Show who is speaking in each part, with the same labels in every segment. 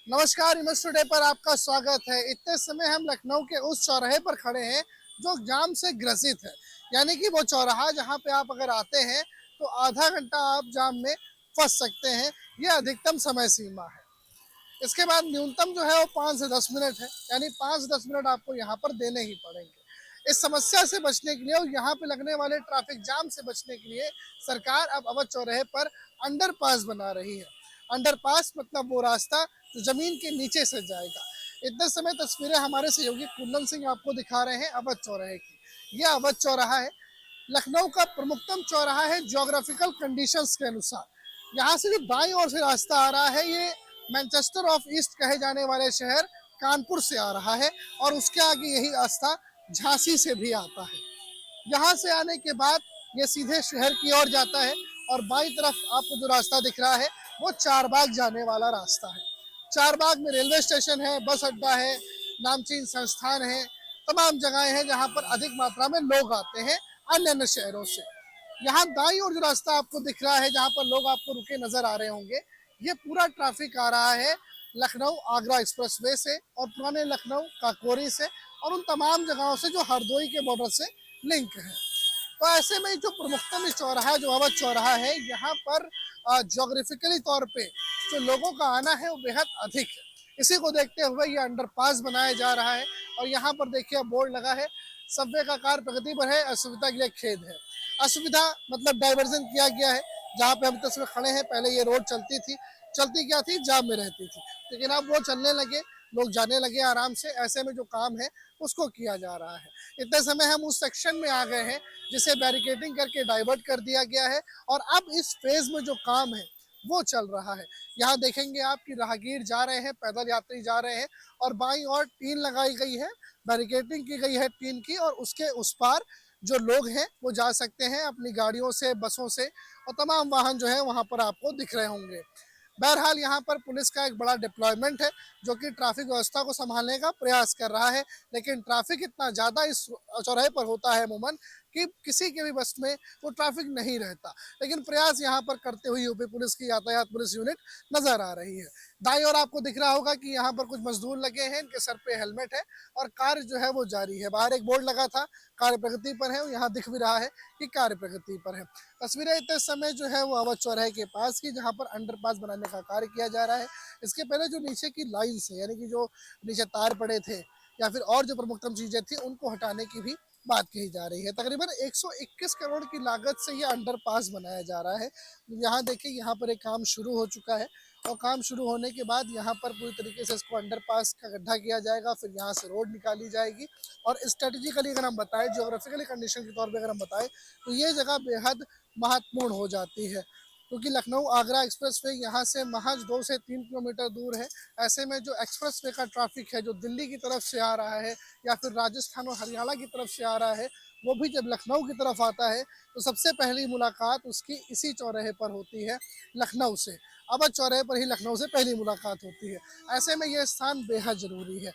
Speaker 1: नमस्कार, इमस टुडे पर आपका स्वागत है। इतने समय हम लखनऊ के उस चौराहे पर खड़े हैं जो जाम से ग्रसित है। यानी कि वो चौराहा जहाँ पे आप अगर आते हैं तो आधा घंटा आप जाम में फंस सकते हैं। ये अधिकतम समय सीमा है। इसके बाद न्यूनतम जो है वो 5 से 10 मिनट है। यानी 5 से 10 मिनट आपको यहाँ पर देने ही पड़ेंगे। इस समस्या से बचने के लिए और यहाँ पे लगने वाले ट्रैफिक जाम से बचने के लिए सरकार अब अवध चौराहे पर अंडरपास बना रही है। अंडरपास मतलब वो रास्ता जो जमीन के नीचे से जाएगा। इतने समय तस्वीरें हमारे सहयोगी कुंदन सिंह आपको दिखा रहे हैं अवध चौराहे की। यह अवध चौराहा है, लखनऊ का प्रमुखतम चौराहा है ज्योग्राफिकल कंडीशंस के अनुसार। यहाँ से जो दाईं ओर से रास्ता आ रहा है ये मैनचेस्टर ऑफ ईस्ट कहे जाने वाले शहर कानपुर से आ रहा है और उसके आगे यही रास्ता झांसी से भी आता है। यहाँ से आने के बाद ये सीधे शहर की ओर जाता है और बाईं तरफ आपको जो रास्ता दिख रहा है वो चारबाग जाने वाला रास्ता है। चारबाग में रेलवे स्टेशन है, बस अड्डा है, नामचीन संस्थान है, तमाम जगहें हैं जहाँ पर अधिक मात्रा में लोग आते हैं अन्य अन्य शहरों से। यहाँ दाईं ओर जो रास्ता आपको दिख रहा है जहाँ पर लोग आपको रुके नजर आ रहे होंगे, ये पूरा ट्रैफिक आ रहा है लखनऊ आगरा एक्सप्रेसवे से और पुराने लखनऊ काकोरी से और उन तमाम जगहों से जो हरदोई के बॉर्डर से लिंक है। तो ऐसे में जो प्रमुखतम इस चौराहा जो अवध चौराहा है यहाँ पर जोग्राफिकली तौर पे जो लोगों का आना है वो बेहद अधिक है। इसी को देखते हुए ये अंडरपास बनाया जा रहा है और यहाँ पर देखिए बोर्ड लगा है सबवे का कार्य प्रगति पर है, असुविधा के लिए खेद है। असुविधा मतलब डाइवर्जन किया गया है। जहाँ पे हम तस्वीर खड़े हैं पहले ये रोड चलती थी, चलती क्या थी, जाम में रहती थी, लेकिन अब वो चलने लगे, लोग जाने लगे आराम से। ऐसे में जो काम है उसको किया जा रहा है। इतने समय हम उस सेक्शन में आ गए हैं जिसे बैरिकेडिंग करके डाइवर्ट कर दिया गया है और अब इस फेज में जो काम है वो चल रहा है। यहाँ देखेंगे आप कि राहगीर जा रहे हैं, पैदल यात्री जा रहे हैं और बाईं ओर टीन लगाई गई है, बैरिकेडिंग की गई है टीन की और उसके उस पार जो लोग हैं वो जा सकते हैं अपनी गाड़ियों से, बसों से और तमाम वाहन जो है वहाँ पर आपको दिख रहे होंगे। बहरहाल यहाँ पर पुलिस का एक बड़ा डिप्लॉयमेंट है जो कि ट्रैफिक व्यवस्था को संभालने का प्रयास कर रहा है, लेकिन ट्रैफिक इतना ज़्यादा इस चौराहे पर होता है अमूमन कि किसी के भी बस में वो ट्रैफिक नहीं रहता। लेकिन प्रयास यहाँ पर करते हुए यूपी पुलिस की यातायात पुलिस यूनिट नजर आ रही है। दाईं ओर आपको दिख रहा होगा कि यहाँ पर कुछ मजदूर लगे हैं, इनके सर पे हेलमेट है और कार्य जो है वो जारी है। बाहर एक बोर्ड लगा था कार्य प्रगति पर है, यहाँ दिख भी रहा है कि कार्य प्रगति पर है। तस्वीरें इतने समय जो है वो अवध चौराहे के पास की जहाँ पर अंडरपास बनाने का कार्य किया जा रहा है। इसके पहले जो नीचे की लाइन्स है यानी कि जो नीचे तार पड़े थे या फिर और जो प्रमुखतम चीजें थी उनको हटाने की भी बात कही जा रही है। तकरीबन 121 करोड़ की लागत से ये अंडरपास बनाया जा रहा है। यहाँ देखिए यहाँ पर एक काम शुरू हो चुका है और काम शुरू होने के बाद यहाँ पर पूरी तरीके से इसको अंडरपास का गड्ढा किया जाएगा, फिर यहाँ से रोड निकाली जाएगी और स्ट्रेटेजिकली अगर हम बताएं, ज्योग्राफिकली कंडीशन के तौर पर अगर हम बताएं तो ये जगह बेहद महत्वपूर्ण हो जाती है क्योंकि लखनऊ आगरा एक्सप्रेस वे यहाँ से महज 2 से 3 किलोमीटर दूर है। ऐसे में जो एक्सप्रेस वे का ट्रैफिक है जो दिल्ली की तरफ से आ रहा है या फिर राजस्थान और हरियाणा की तरफ से आ रहा है वो भी जब लखनऊ की तरफ आता है तो सबसे पहली मुलाकात उसकी इसी चौराहे पर होती है लखनऊ से। अवध चौराहे पर ही लखनऊ से पहली मुलाकात होती है। ऐसे में यह स्थान बेहद जरूरी है।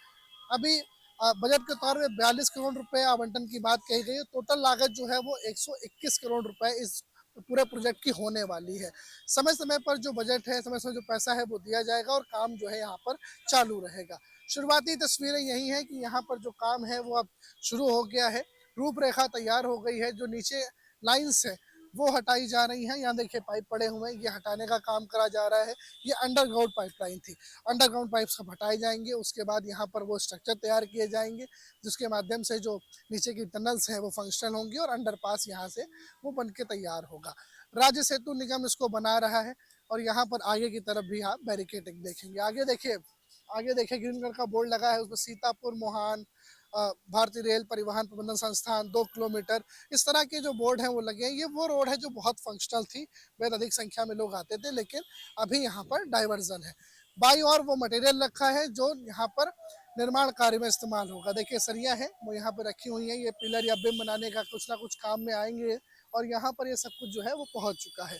Speaker 1: अभी बजट के तौर में 42 करोड़ रुपए आवंटन की बात कही गई है। टोटल लागत जो है वो 121 करोड़ रुपए इस पूरे प्रोजेक्ट की होने वाली है। समय समय पर जो बजट है, समय समय जो पैसा है वो दिया जाएगा और काम जो है यहाँ पर चालू रहेगा। शुरुआती तस्वीरें यही हैं कि यहाँ पर जो काम है वो अब शुरू हो गया है, रूपरेखा तैयार हो गई है। जो नीचे लाइन्स है वो हटाई जा रही हैं। यहाँ देखिए पाइप पड़े हुए हैं, ये हटाने का काम करा जा रहा है। ये अंडरग्राउंड पाइपलाइन थी, अंडरग्राउंड पाइप सब हटाए जाएंगे। उसके बाद यहाँ पर वो स्ट्रक्चर तैयार किए जाएंगे जिसके माध्यम से जो नीचे की टनल्स हैं वो फंक्शनल होंगी और अंडरपास यहाँ से वो बन के तैयार होगा। राज्य सेतु निगम इसको बना रहा है और यहाँ पर आगे की तरफ भी आप बैरिकेडिंग देखेंगे। आगे देखिए ग्रीन कलर का बोर्ड लगा है, उसमें सीतापुर मोहान भारतीय रेल परिवहन प्रबंधन संस्थान 2 किलोमीटर, इस तरह के जो बोर्ड हैं वो लगे हैं। ये वो रोड है जो बहुत फंक्शनल थी, बेहद अधिक संख्या में लोग आते थे, लेकिन अभी यहाँ पर डाइवर्जन है। बाई और वो मटेरियल रखा है जो यहाँ पर निर्माण कार्य में इस्तेमाल होगा। देखिए सरिया है वो यहाँ पर रखी हुई है, ये पिलर या बिम बनाने का कुछ ना कुछ काम में आएंगे और यहाँ पर ये सब कुछ जो है वो पहुंच चुका है।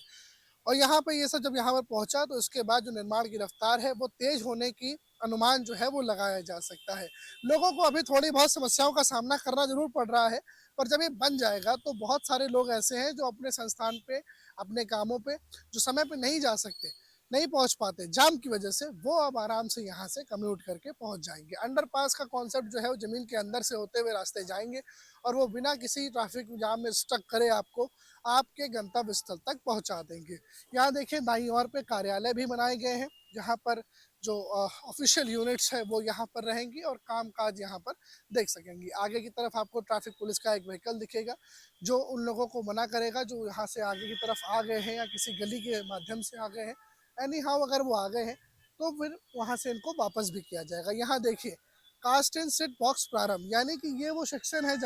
Speaker 1: और यहाँ पे ये सब जब यहाँ पर पहुंचा तो इसके बाद जो निर्माण की रफ्तार है वो तेज होने की अनुमान जो है वो लगाया जा सकता है। लोगों को अभी थोड़ी बहुत समस्याओं का सामना करना जरूर पड़ रहा है, पर जब ये बन जाएगा तो बहुत सारे लोग ऐसे हैं जो अपने संस्थान पे, अपने कामों पे जो समय पे नहीं जा सकते नहीं पहुंच पाते जाम की वजह से, वो अब आराम से यहाँ से कम्यूट करके पहुंच जाएंगे। अंडरपास का कॉन्सेप्ट जो है वो जमीन के अंदर से होते हुए रास्ते जाएंगे और वो बिना किसी ट्रैफिक जाम में स्टक करे आपको आपके गंतव्य स्थल तक पहुंचा देंगे। यहाँ देखिए दाईं ओर पे कार्यालय भी बनाए गए हैं, जहाँ पर जो ऑफिशियल यूनिट्स है वो यहाँ पर रहेंगी और काम काज यहाँ पर देख सकेंगी। आगे की तरफ आपको ट्रैफिक पुलिस का एक व्हीकल दिखेगा जो उन लोगों को मना करेगा जो यहाँ से आगे की तरफ आ गए हैं या किसी गली के माध्यम से आ गए हैं। एनी हाउ अगर वो आ गए हैं तो फिर वहाँ से इनको वापस भी किया जाएगा। यहाँ देखिए कास्ट एंड सेट बॉक्स प्रारंभ, यानी कि ये वो सेक्शन है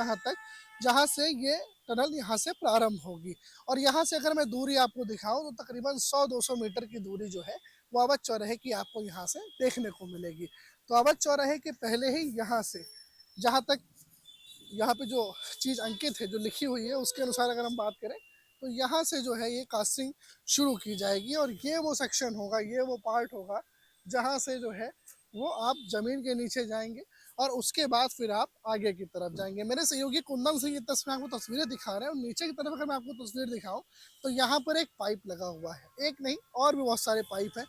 Speaker 1: जहाँ से ये टनल यहाँ से प्रारंभ होगी। और यहाँ से अगर मैं दूरी आपको दिखाऊं तो तकरीबन 100-200 मीटर की दूरी जो है वो अवध चौराहे की आपको यहाँ से देखने को मिलेगी। तो अवध चौराहे के पहले ही यहाँ से जहाँ तक यहाँ पे जो चीज़ अंकित है जो लिखी हुई है उसके अनुसार अगर हम बात करें तो यहाँ से जो है ये कास्टिंग शुरू की जाएगी और ये वो सेक्शन होगा, ये वो पार्ट होगा जहाँ से जो है वो आप ज़मीन के नीचे जाएंगे और उसके बाद फिर आप आगे की तरफ जाएंगे। मेरे सहयोगी कुंदन सिंह ये तस्वीर आपको तस्वीरें दिखा रहे हैं और नीचे की तरफ अगर मैं आपको तस्वीर दिखाऊं तो यहाँ पर एक पाइप लगा हुआ है, एक नहीं और भी बहुत सारे पाइप हैं।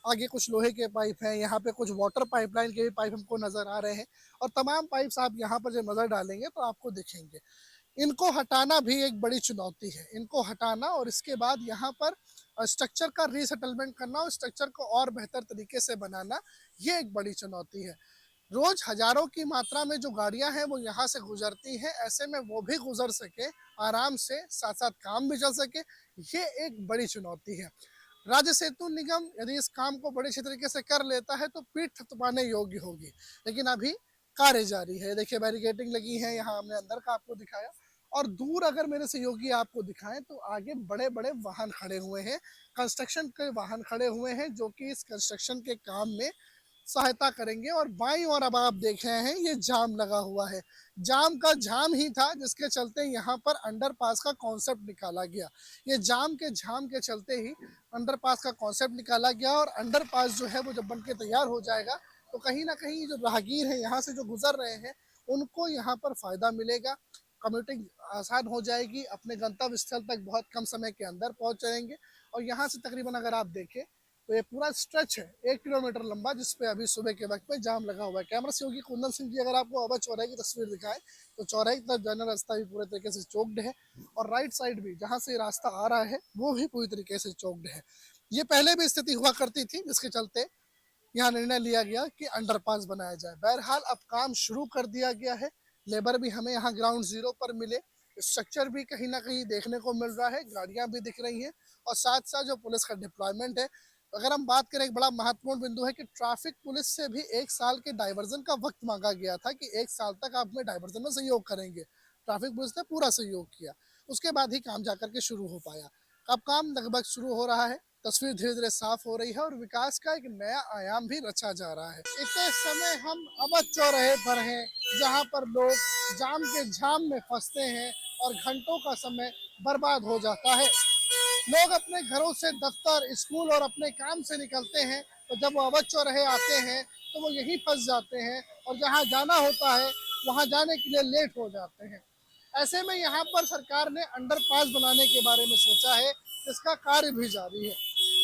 Speaker 1: आगे कुछ लोहे के पाइप हैं, यहाँ पे कुछ वाटर पाइपलाइन के भी पाइप हमको नज़र आ रहे हैं और तमाम पाइप्स आप यहाँ पर जब नज़र डालेंगे तो आपको दिखेंगे। इनको हटाना भी एक बड़ी चुनौती है, इनको हटाना और इसके बाद यहाँ पर स्ट्रक्चर का रीसेटलमेंट करना और स्ट्रक्चर को और बेहतर तरीके से बनाना, ये एक बड़ी चुनौती है। रोज हजारों की मात्रा में जो गाड़ियां हैं वो यहाँ से गुजरती हैं, ऐसे में वो भी गुजर सके आराम से, साथ साथ काम भी चल सके, ये एक बड़ी चुनौती है। राज्य सेतु निगम यदि इस काम को बड़े अच्छे तरीके से कर लेता है तो पीठ थपथपाने योग्य होगी, लेकिन अभी कार्य जारी है। देखिए बैरिकेडिंग लगी है, यहाँ हमने अंदर का आपको दिखाया और दूर अगर मेरे सहयोगी आपको दिखाएं तो आगे बड़े बड़े वाहन खड़े हुए हैं, कंस्ट्रक्शन के वाहन खड़े हुए हैं जो कि इस कंस्ट्रक्शन के काम में सहायता करेंगे। और बाईं ओर अब आप देख रहे हैं ये जाम लगा हुआ है, जाम का जाम ही था जिसके चलते यहाँ पर अंडरपास का कॉन्सेप्ट निकाला गया। ये जाम के चलते ही अंडरपास का कॉन्सेप्ट निकाला गया और अंडरपास जो है वो जब बन के तैयार हो जाएगा तो कहीं ना कहीं जो राहगीर हैं यहाँ से जो गुजर रहे हैं उनको यहाँ पर फायदा मिलेगा, कम्यूटिंग आसान हो जाएगी, अपने गंतव्य स्थल तक बहुत कम समय के अंदर पहुँच जाएंगे। और यहाँ से तकरीबन अगर आप देखें तो ये पूरा स्ट्रेच है 1 किलोमीटर लंबा जिसपे अभी सुबह के वक्त में जाम लगा हुआ है। कैमरा सहयोगी कुंदन सिंह जी अगर आपको अवध चौराहे की तस्वीर दिखाए तो चौराहे की तरफ जाने रास्ता भी पूरे तरीके से चौक्ड है और राइट साइड भी जहाँ से रास्ता आ रहा है वो भी पूरी तरीके से चौक्ड है। ये पहले भी स्थिति हुआ करती थी जिसके चलते यहाँ निर्णय लिया गया कि अंडरपास बनाया जाए। बहरहाल अब काम शुरू कर दिया गया है, लेबर भी हमें यहाँ ग्राउंड जीरो पर मिले, स्ट्रक्चर भी कहीं ना कहीं देखने को मिल रहा है, गाड़ियाँ भी दिख रही हैं और साथ साथ जो पुलिस का डिप्लॉयमेंट है। अगर हम बात करें एक बड़ा महत्वपूर्ण बिंदु है कि ट्रैफिक पुलिस से भी 1 साल के डाइवर्जन का वक्त मांगा गया था कि 1 साल तक आप हमें डाइवर्जन में सहयोग करेंगे। ट्रैफिक पुलिस ने पूरा सहयोग किया, उसके बाद ही काम जाकर के शुरू हो पाया। अब काम लगभग शुरू हो रहा है, तस्वीर धीरे धीरे साफ हो रही है और विकास का एक नया आयाम भी रचा जा रहा है। इतने समय हम अवध चौराहे पर हैं जहाँ पर लोग जाम के झाम में फंसते हैं और घंटों का समय बर्बाद हो जाता है। लोग अपने घरों से दफ्तर, स्कूल और अपने काम से निकलते हैं तो जब वो अवध चौराहे आते हैं तो वो यहीं फंस जाते हैं और जहाँ जाना होता है वहाँ जाने के लिए लेट हो जाते हैं। ऐसे में यहाँ पर सरकार ने अंडरपास बनाने के बारे में सोचा है, जिसका कार्य भी जारी है।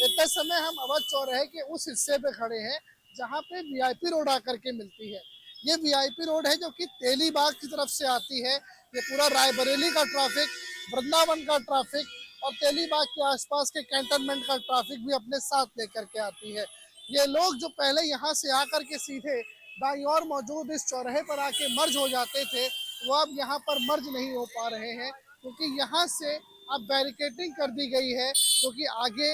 Speaker 1: इतने समय हम अवध चौराहे के उस हिस्से पे खड़े हैं जहाँ पे वीआईपी रोड आकर के मिलती है। ये वीआईपी रोड है जो कि तेलीबाग की तरफ से आती है। ये पूरा रायबरेली का ट्रैफिक, वृंदावन का ट्रैफिक और तेलीबाग के आसपास के कैंटनमेंट का ट्रैफिक भी अपने साथ लेकर के आती है। ये लोग जो पहले यहाँ से आकर के सीधे दाईं ओर मौजूद इस चौराहे पर आके मर्ज हो जाते थे, वो अब यहाँ पर मर्ज नहीं हो पा रहे हैं क्योंकि यहाँ से अब बैरिकेडिंग कर दी गई है क्योंकि आगे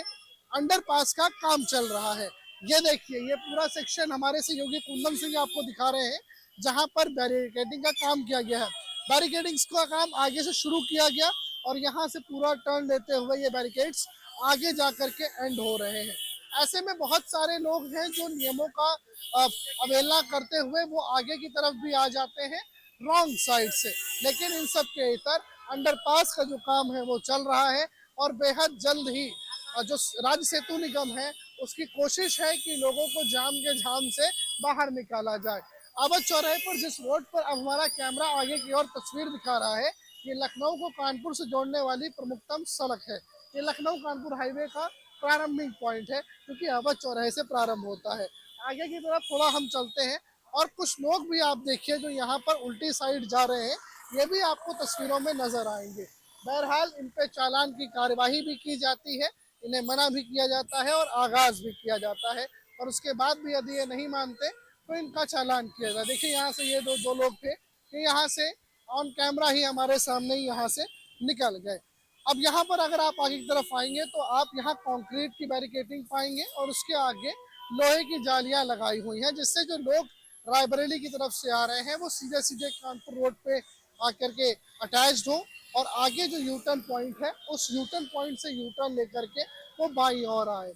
Speaker 1: अंडरपास का काम चल रहा है। ये देखिए ये पूरा सेक्शन हमारे सहयोगी कुंदन सिंह आपको दिखा रहे हैं जहाँ पर बैरिकेडिंग का काम किया गया है। बैरिकेडिंग का काम आगे से शुरू किया गया और यहाँ से पूरा टर्न लेते हुए ये बैरिकेड्स आगे जा कर के एंड हो रहे हैं। ऐसे में बहुत सारे लोग हैं जो नियमों का अवहेलना करते हुए वो आगे की तरफ भी आ जाते हैं रॉन्ग साइड से, लेकिन इन सब के इतर अंडरपास का जो काम है वो चल रहा है और बेहद जल्द ही जो राज्य सेतु निगम है उसकी कोशिश है कि लोगों को जाम के झाम से बाहर निकाला जाए। अवध चौराहे पर जिस रोड पर अब हमारा कैमरा आगे की ओर तस्वीर दिखा रहा है, ये लखनऊ को कानपुर से जोड़ने वाली प्रमुखतम सड़क है। ये लखनऊ कानपुर हाईवे का प्रारंभिक पॉइंट है, क्योंकि अवध चौराहे से प्रारंभ होता है। आगे की तरफ थोड़ा हम चलते हैं और कुछ लोग भी आप देखिए जो यहाँ पर उल्टी साइड जा रहे हैं, ये भी आपको तस्वीरों में नजर आएंगे। बहरहाल इन पे चालान की कार्यवाही भी की जाती है, इन्हें मना भी किया जाता है और आगाज भी किया जाता है, और उसके बाद भी यदि ये नहीं मानते तो इनका चालान किया जाए। देखिए यहाँ से ये दो लोग थे, ये यहाँ से ऑन कैमरा ही हमारे सामने ही यहाँ से निकल गए। अब यहाँ पर अगर आप आगे की तरफ आएंगे तो आप यहाँ कंक्रीट की बैरिकेडिंग पाएंगे और उसके आगे लोहे की जालियां लगाई हुई हैं, जिससे जो लोग रायबरेली की तरफ से आ रहे हैं वो सीधे सीधे कानपुर रोड पे आकर के अटैच्ड हो, और आगे जो यू टर्न पॉइंट है उस यू टर्न पॉइंट से यू टर्न लेकर के वो बाई और आए।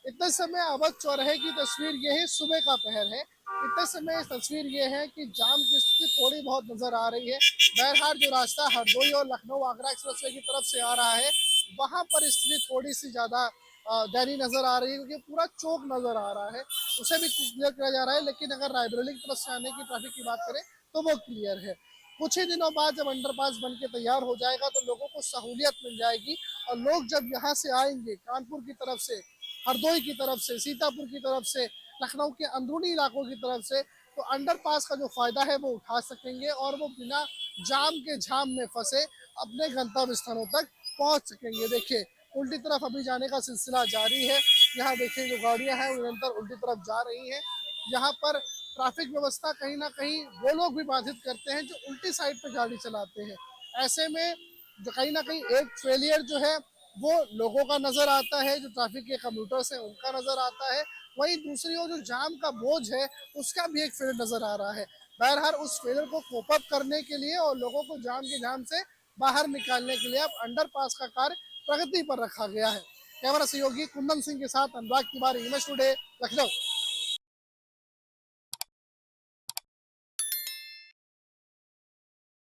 Speaker 1: इतने समय अवध चौराहे की तस्वीर ये है, सुबह का पहर है। इतने समय तस्वीर ये है कि जाम की स्थिति थोड़ी बहुत नजर आ रही है। बहरहाल जो रास्ता हरदोई और लखनऊ आगरा एक्सप्रेसवे की तरफ से आ रहा है, वहां पर स्थिति थोड़ी सी ज्यादा दैनी नजर आ रही है, क्योंकि पूरा चौक नजर आ रहा है, उसे भी क्लियर किया जा रहा है। लेकिन अगर रायबरेली की तरफ से आने की ट्रैफिक की बात करें तो वो क्लियर है। कुछ ही दिनों बाद जब अंडरपास बन के तैयार हो जाएगा तो लोगों को सहूलियत मिल जाएगी, और लोग जब यहाँ से आएंगे कानपुर की तरफ से, हरदोई की तरफ से, सीतापुर की तरफ से, लखनऊ के अंदरूनी इलाकों की तरफ से, तो अंडरपास का जो फायदा है वो उठा सकेंगे और वो बिना जाम के झाम में फंसे अपने गंतव्य स्थानों तक पहुंच सकेंगे। देखिए उल्टी तरफ अभी जाने का सिलसिला जारी है। यहाँ देखिए जो गाड़ियां हैं वो निरंतर उल्टी तरफ जा रही हैं। यहाँ पर ट्रैफिक व्यवस्था कहीं ना कहीं वो लोग भी बाधित करते हैं जो उल्टी साइड पे गाड़ी चलाते हैं। ऐसे में जो कहीं ना कहीं एक फेलियर जो है वो लोगों का नजर आता है, जो ट्रैफिक के कम्यूटर्स हैं उनका नजर आता है। वहीं दूसरी ओर जो जाम का बोझ है उसका भी एक फेलियर नजर आ रहा है। बहरहाल उस फेलियर को कोप अप करने के लिए और लोगों को जाम के जाम से बाहर निकालने के लिए अब अंडरपास का कार्य प्रगति पर रखा गया है। कैमरा सहयोगी कुंदन सिंह के साथ अनुराग तिवारी, इमेज टुडे, लखनऊ।